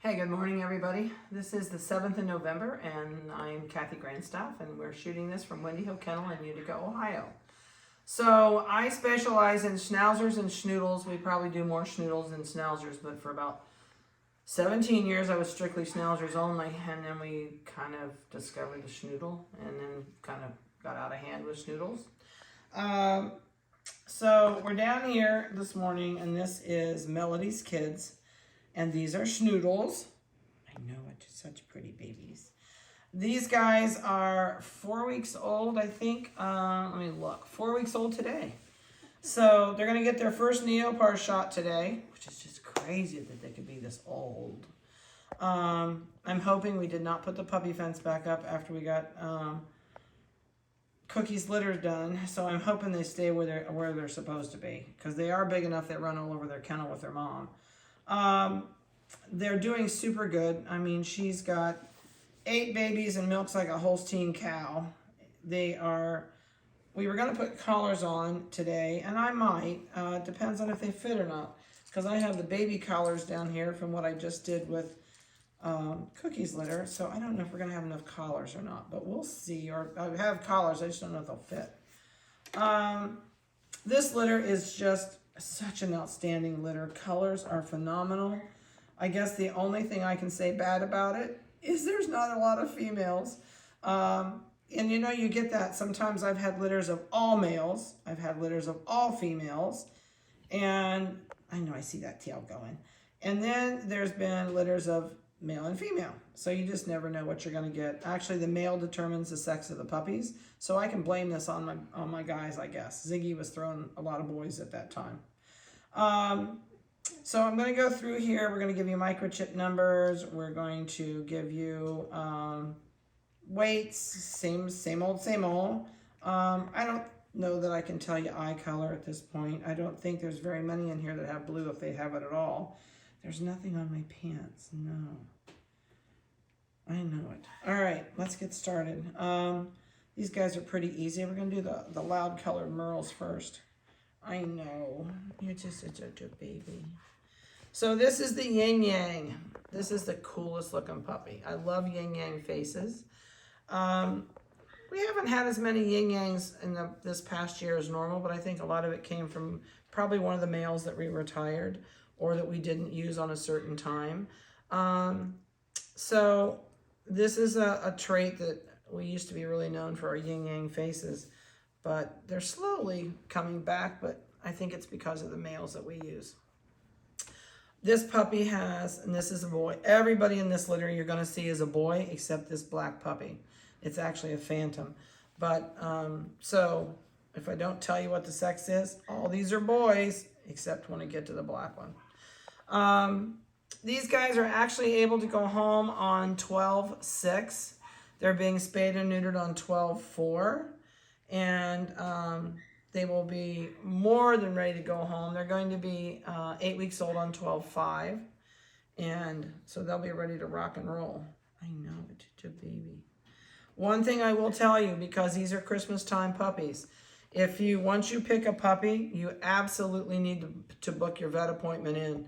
Hey, good morning, everybody. This is the 7th of November, and I'm Kathy Grandstaff, and we're shooting this from Windy Hill Kennel in Utica, Ohio. So I specialize in schnauzers and schnoodles. We probably do more schnoodles than schnauzers, but for about 17 years I was strictly schnauzers only, and then we kind of discovered the schnoodle, and then kind of got out of hand with schnoodles. So we're down here this morning, and this is Melody's kids. And these are Schnoodles. I know it, such pretty babies. These guys are 4 weeks old, I think. Let me look. 4 weeks old today. So they're going to get their first Neopar shot today, which is just crazy that they could be this old. I'm hoping we did not put the puppy fence back up after we got Cookie's litter done. So I'm hoping they stay where they're supposed to be, because they are big enough they run all over their kennel with their mom. They're doing super good. I mean, she's got 8 babies and milks like a Holstein cow. We were going to put collars on today, and I might. It depends on if they fit or not, because I have the baby collars down here from what I just did with Cookie's litter. So I don't know if we're going to have enough collars or not, but we'll see. Or I have collars, I just don't know if they'll fit. This litter is just such an outstanding litter. Colors are phenomenal. I guess the only thing I can say bad about it is there's not a lot of females. And you know, you get that. Sometimes I've had litters of all males. I've had litters of all females. And I know I see that tail going. And then there's been litters of male and female. So you just never know what you're going to get. Actually, the male determines the sex of the puppies. So I can blame this on my guys, I guess. Ziggy was throwing a lot of boys at that time. So I'm going to go through here. We're going to give you microchip numbers. We're going to give you weights. Same old, same old. I don't know that I can tell you eye color at this point. I don't think there's very many in here that have blue, if they have it at all. There's nothing on my pants. No. I know it. All right, let's get started. These guys are pretty easy. We're going to do the loud colored merles first. I know. You're just such a baby. So this is the Yin-yang. This is the coolest looking puppy. I love Yin-yang faces. We haven't had as many Yin-yangs in this past year as normal, but I think a lot of it came from probably one of the males that we retired or that we didn't use on a certain time. So this is a trait that we used to be really known for, our Yin-yang faces, but they're slowly coming back, but I think it's because of the males that we use. This puppy has, and this is a boy, everybody in this litter you're going to see is a boy except this black puppy. It's actually a phantom. But, so, if I don't tell you what the sex is, all these are boys, except when I get to the black one. These guys are actually able to go home on 12/6. They're being spayed and neutered on 12/4. And they will be more than ready to go home. They're going to be 8 weeks old on 12/5. And so they'll be ready to rock and roll. I know, it's a baby. One thing I will tell you, because these are Christmas time puppies, once you pick a puppy, you absolutely need to book your vet appointment in.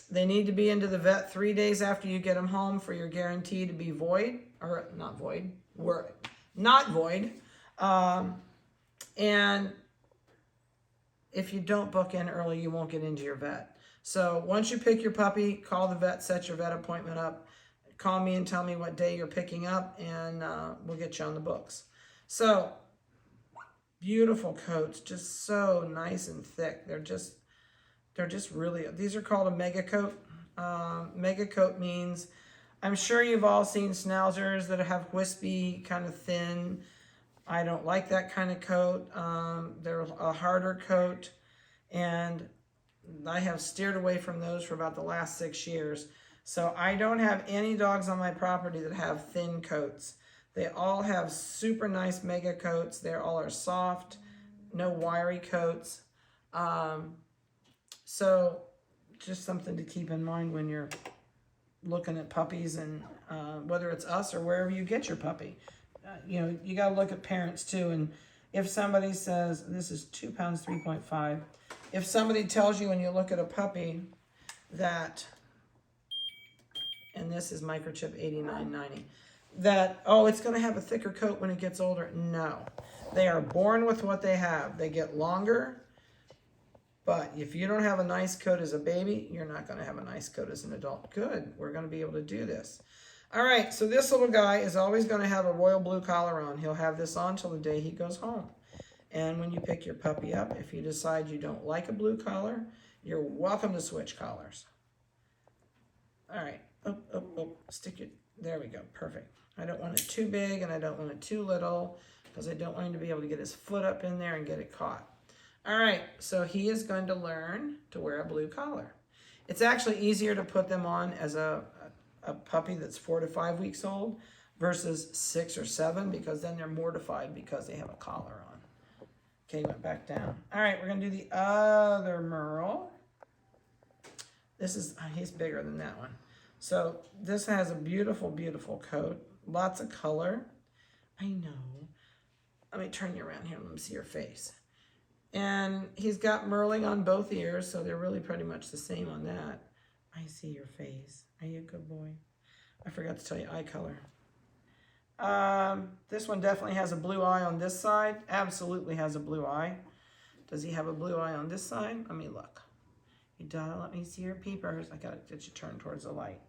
They need to be into the vet 3 days after you get them home for your guarantee to be void, or not void, not void. And if you don't book in early, you won't get into your vet. So once you pick your puppy, call the vet, set your vet appointment up. Call me and tell me what day you're picking up, and we'll get you on the books. So beautiful coats, just so nice and thick. They're just really, these are called a mega coat. Mega coat means, I'm sure you've all seen schnauzers that have wispy, kind of thin. I don't like that kind of coat. They're a harder coat, and I have steered away from those for about the last 6 years. So I don't have any dogs on my property that have thin coats. They all have super nice mega coats. They all are soft, no wiry coats. So just something to keep in mind when you're looking at puppies, and whether it's us or wherever you get your puppy. You know, you got to look at parents too. And if somebody says, this is 2 pounds, 3.5. If somebody tells you when you look at a puppy that and this is microchip 8990. That, oh, it's going to have a thicker coat when it gets older. No. They are born with what they have. They get longer, but if you don't have a nice coat as a baby, you're not going to have a nice coat as an adult. Good. We're going to be able to do this. All right, so this little guy is always going to have a royal blue collar on. He'll have this on till the day he goes home. And when you pick your puppy up, if you decide you don't like a blue collar, you're welcome to switch collars. All right, stick it, there we go, perfect. I don't want it too big and I don't want it too little because I don't want him to be able to get his foot up in there and get it caught. All right, so he is going to learn to wear a blue collar. It's actually easier to put them on as a puppy that's 4 to 5 weeks old versus 6 or 7 because then they're mortified because they have a collar on. Okay, went back down. All right, we're gonna do the other merle. This is, he's bigger than that one. So this has a beautiful, beautiful coat. Lots of color. I know. Let me turn you around here and let me see your face. And he's got merling on both ears, so they're really pretty much the same on that. I see your face. Are you a good boy? I forgot to tell you eye color. This one definitely has a blue eye on this side. Absolutely has a blue eye. Does he have a blue eye on this side? Let me look. You gotta let me see your peepers. I gotta get you turned towards the light.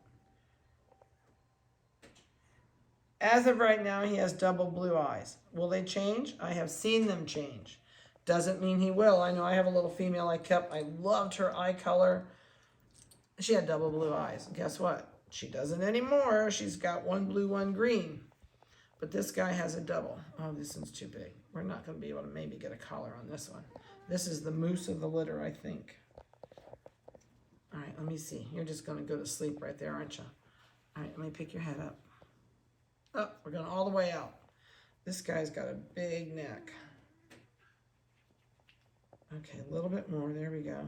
As of right now, he has double blue eyes. Will they change? I have seen them change. Doesn't mean he will. I know I have a little female I kept. I loved her eye color. She had double blue eyes. Guess what? She doesn't anymore. She's got one blue, one green. But this guy has a double. Oh, this one's too big. We're not going to be able to maybe get a collar on this one. This is the moose of the litter, I think. All right, let me see. You're just going to go to sleep right there, aren't you? All right, let me pick your head up. Oh, we're going all the way out. This guy's got a big neck. Okay, a little bit more. There we go.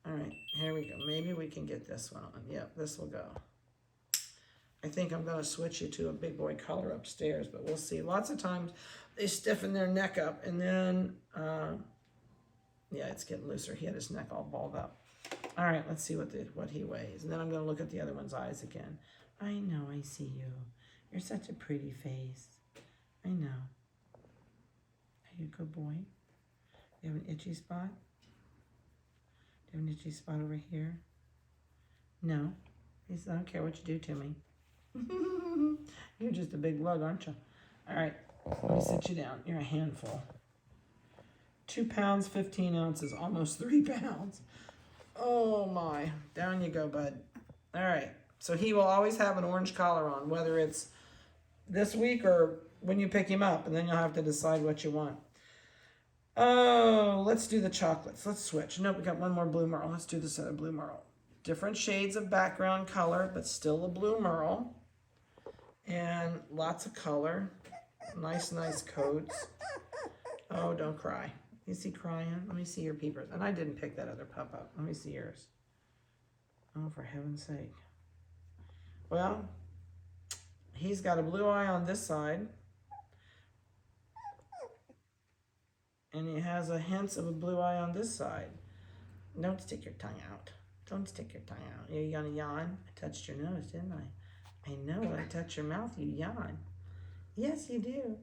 All right, here we go. Maybe we can get this one on. Yep, this will go. I think I'm going to switch you to a big boy collar upstairs, but we'll see. Lots of times they stiffen their neck up, and then, yeah, it's getting looser. He had his neck all balled up. All right, let's see what he weighs. And then I'm going to look at the other one's eyes again. I know, I see you. You're such a pretty face. I know. Are you a good boy? You have an itchy spot? Do you have an itchy spot over here? No. He said, I don't care what you do to me. You're just a big lug, aren't you? All right, let me sit you down. You're a handful. 2 pounds, 15 ounces, almost 3 pounds. Oh my, down you go, bud. All right, so he will always have an orange collar on, whether it's this week or when you pick him up, and then you'll have to decide what you want. Oh, let's do the chocolates. Let's switch. Nope, we got one more blue merle. Let's do this other blue merle. Different shades of background color, but still a blue merle. And lots of color. Nice coats. Oh, don't cry. Is he crying? Let me see your peepers. And I didn't pick that other pup up. Let me see yours. Oh, for heaven's sake. Well, he's got a blue eye on this side. And he has a hint of a blue eye on this side. Don't stick your tongue out. Don't stick your tongue out. Are you gonna yawn? I touched your nose, didn't I? I know, when I touch your mouth, you yawn. Yes, you do.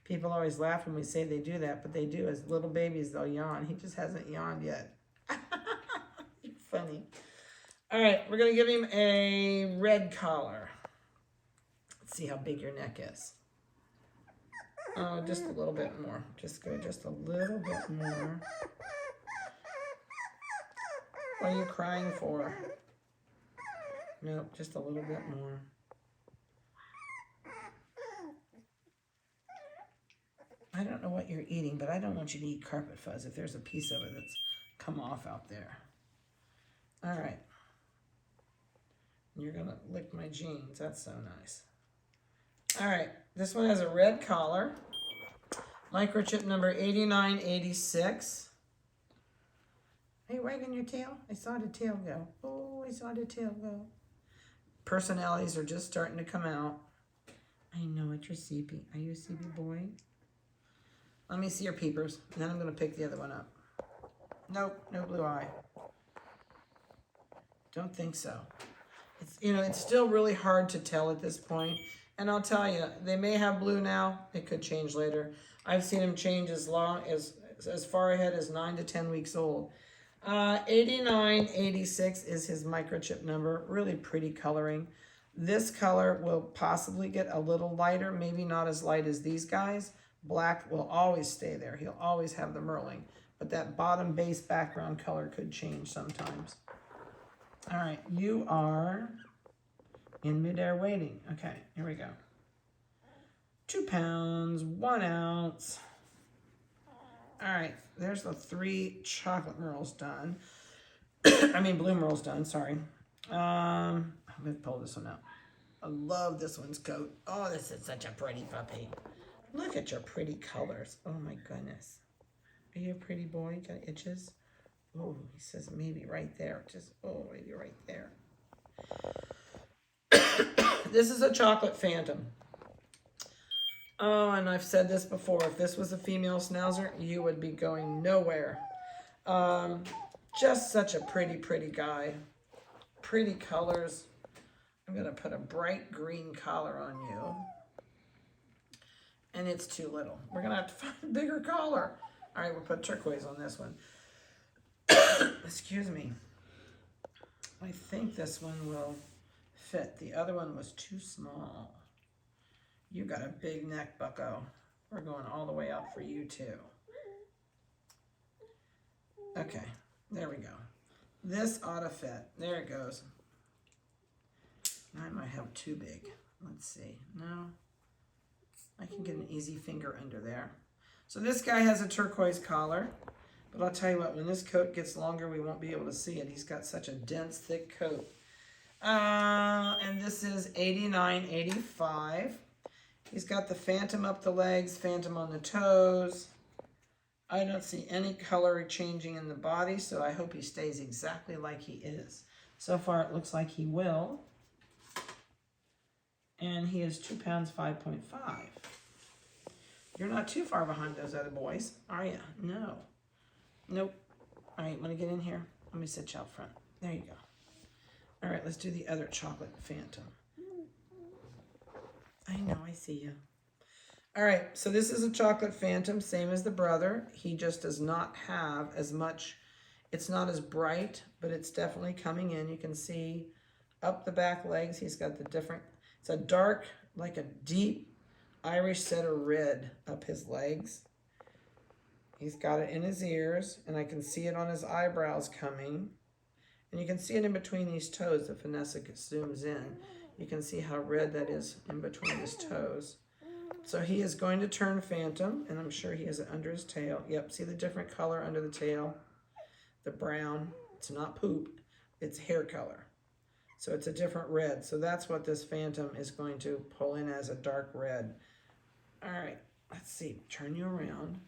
People always laugh when we say they do that, but they do. As little babies, they'll yawn. He just hasn't yawned yet. You're funny. All right, we're gonna give him a red collar. Let's see how big your neck is. Oh, just a little bit more. Just go just a little bit more. What are you crying for? Nope, just a little bit more. I don't know what you're eating, but I don't want you to eat carpet fuzz if there's a piece of it that's come off out there. All right. You're gonna lick my jeans. That's so nice. All right, this one has a red collar. Microchip number 8986. Are you wagging your tail? I saw the tail go. Oh, I saw the tail go. Personalities are just starting to come out. I know it, you're sleepy. Are you a sleepy boy? Let me see your peepers, and then I'm going to pick the other one up. Nope, no blue eye. Don't think so. It's still really hard to tell at this point. And I'll tell you, they may have blue now. It could change later. I've seen them change as far ahead as 9 to 10 weeks old. 8986 is his microchip number. Really pretty coloring. This color will possibly get a little lighter, maybe not as light as these guys. Black will always stay there. He'll always have the merling. But that bottom base background color could change sometimes. All right, you are in midair waiting. Okay, here we go. 2 pounds, 1 ounce. All right, there's the 3 chocolate merles done. I mean, blue merles done, sorry. I'm gonna pull this one out. I love this one's coat. Oh, this is such a pretty puppy. Look at your pretty colors. Oh my goodness. Are you a pretty boy? Got itches? Oh, he says maybe right there. Just, oh, maybe right there. This is a chocolate phantom. Oh, and I've said this before. If this was a female schnauzer, you would be going nowhere. Just such a pretty, pretty guy. Pretty colors. I'm going to put a bright green collar on you. And it's too little. We're going to have to find a bigger collar. All right, we'll put turquoise on this one. Excuse me. I think this one will fit. The other one was too small. You got a big neck, bucko. We're going all the way up for you too. Okay, there we go. This ought to fit. There it goes. I might have too big. Let's see. No. I can get an easy finger under there. So this guy has a turquoise collar. But I'll tell you what, when this coat gets longer, we won't be able to see it. He's got such a dense, thick coat. And this is 89.85. He's got the phantom up the legs, phantom on the toes. I don't see any color changing in the body, so I hope he stays exactly like he is. So far, it looks like he will. And he is 2 pounds, 5.5. You're not too far behind those other boys, are you? No. Nope. All right, want to get in here? Let me sit you out front. There you go. All right, let's do the other chocolate phantom. I know, I see you. All right, so this is a chocolate phantom, same as the brother. He just does not have as much. It's not as bright, but it's definitely coming in. You can see up the back legs, he's got the different, it's a dark, like a deep Irish setter red up his legs. He's got it in his ears, and I can see it on his eyebrows coming. And you can see it in between these toes. If Vanessa zooms in, you can see how red that is in between his toes. So he is going to turn phantom, and I'm sure he has it under his tail. Yep, see the different color under the tail? The brown. It's not poop. It's hair color. So it's a different red. So that's what this phantom is going to pull in as a dark red. All right, let's see. Turn you around.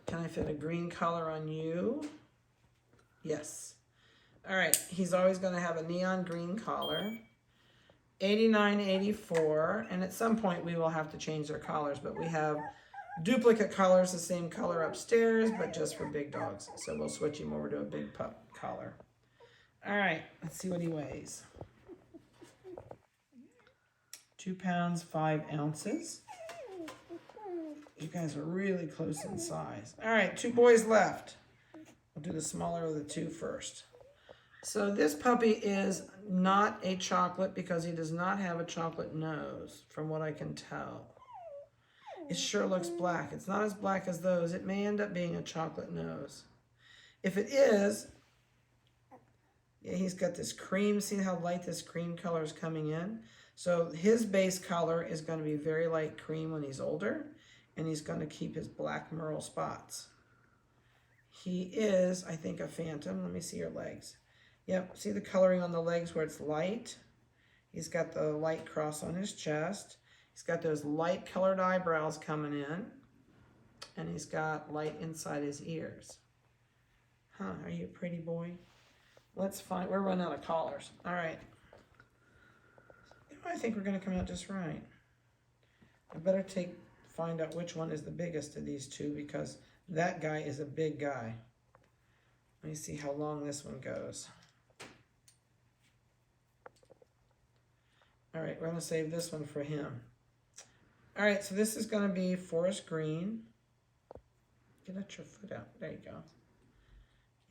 Can I fit a green collar on you? Yes. All right, he's always going to have a neon green collar. 89.84, and at some point we will have to change their collars, but we have duplicate collars the same color upstairs, but just for big dogs. So we'll switch him over to a big pup collar. All right, let's see what he weighs. 2 pounds, 5 ounces. You guys are really close in size. All right, 2 boys left. We'll do the smaller of the 2 first. So this puppy is not a chocolate because he does not have a chocolate nose, from what I can tell. It sure looks black. It's not as black as those. It may end up being a chocolate nose. If it is, yeah, he's got this cream. See how light this cream color is coming in? So his base color is going to be very light cream when he's older, and he's going to keep his black merle spots. He is, I think, a phantom. Let me see your legs. Yep, see the coloring on the legs where it's light? He's got the light cross on his chest. He's got those light colored eyebrows coming in. And he's got light inside his ears. Huh, are you a pretty boy? Let's find, we're running out of collars. All right. I think we're gonna come out just right. I better find out which one is the biggest of these 2 because that guy is a big guy. Let me see how long this one goes. All right, we're gonna save this one for him. All right, so this is gonna be forest green. Get out your foot out, there you go.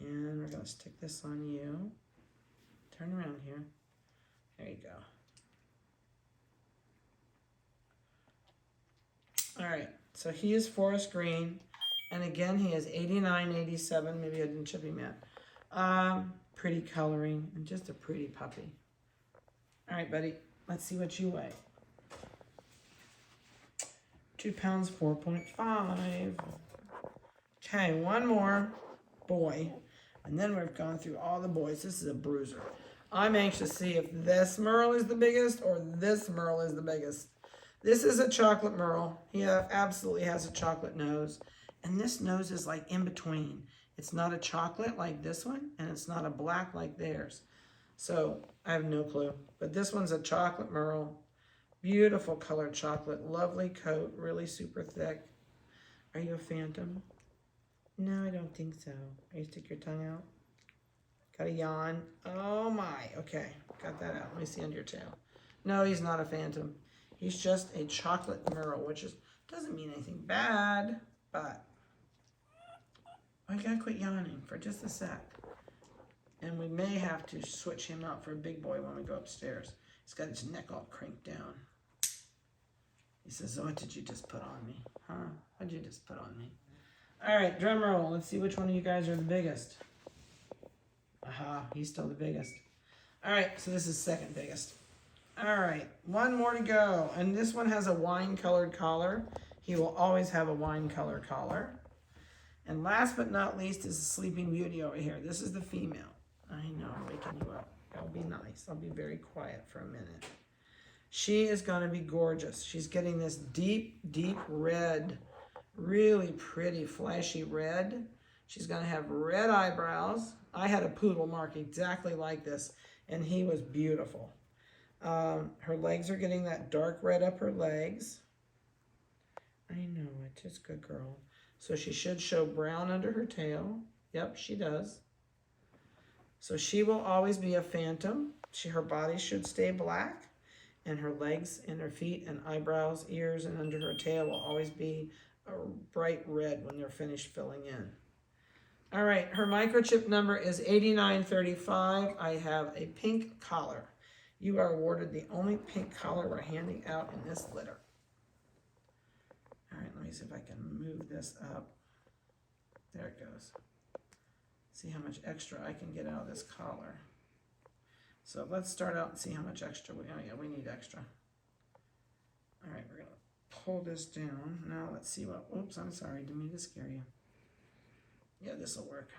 And we're gonna stick this on you. Turn around here, there you go. All right, so he is forest green. And again, he is 89, 87, maybe I didn't chip him yet. Pretty coloring and just a pretty puppy. All right, buddy, let's see what you weigh. 2 pounds, 4.5. Okay, one more boy. And then we've gone through all the boys. This is a bruiser. I'm anxious to see if this merle is the biggest or this merle is the biggest. This is a chocolate merle. He absolutely has a chocolate nose. And this nose is like in between. It's not a chocolate like this one, and it's not a black like theirs. So I have no clue. But this one's a chocolate merle. Beautiful colored chocolate. Lovely coat. Really super thick. Are you a phantom? No, I don't think so. Are you stick your tongue out? Got a yawn. Oh my. Okay, got that out. Let me see under your tail. No, he's not a phantom. He's just a chocolate merle, which doesn't mean anything bad, but I gotta quit yawning for just a sec. And we may have to switch him out for a big boy when we go upstairs. He's got his neck all cranked down. He says, "What did you just put on me? Huh? What did you just put on me?" All right, drum roll. Let's see which one of you guys are the biggest. Aha, he's still the biggest. All right, so this is second biggest. All right, one more to go. And this one has a wine-colored collar. He will always have a wine-colored collar. And last but not least is a Sleeping Beauty over here. This is the female. I know, I'm waking you up. That'll be nice. I'll be very quiet for a minute. She is going to be gorgeous. She's getting this deep, deep red, really pretty, flashy red. She's going to have red eyebrows. I had a poodle mark exactly like this, and he was beautiful. Her legs are getting that dark red up her legs. I know it. Just good girl. So she should show brown under her tail. Yep, she does. So she will always be a phantom. Her body should stay black. And her legs and her feet and eyebrows, ears, and under her tail will always be a bright red when they're finished filling in. All right, her microchip number is 8935. I have a pink collar. You are awarded the only pink collar we're handing out in this litter. All right, let me see if I can move this up. There it goes. See how much extra I can get out of this collar. So let's start out and see how much extra we need extra. All right, we're gonna pull this down. Now let's see what, oops, I'm sorry, didn't mean to scare you. Yeah, this will work.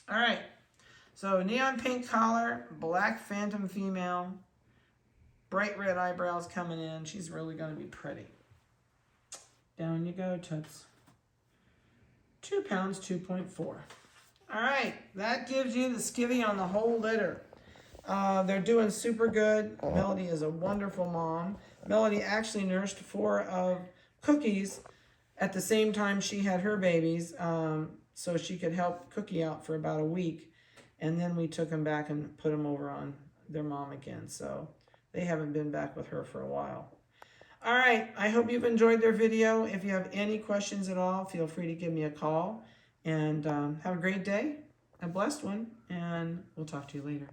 All right, so neon pink collar, black phantom female, bright red eyebrows coming in. She's really gonna be pretty. Down you go, Toots. 2 pounds, 2.4. All right, that gives you the skivvy on the whole litter. They're doing super good. Melody is a wonderful mom. Melody actually nursed 4 of Cookie's at the same time she had her babies, so she could help Cookie out for about a week. And then we took them back and put them over on their mom again. So they haven't been back with her for a while. All right, I hope you've enjoyed their video. If you have any questions at all, feel free to give me a call. And have a great day, a blessed one, and we'll talk to you later.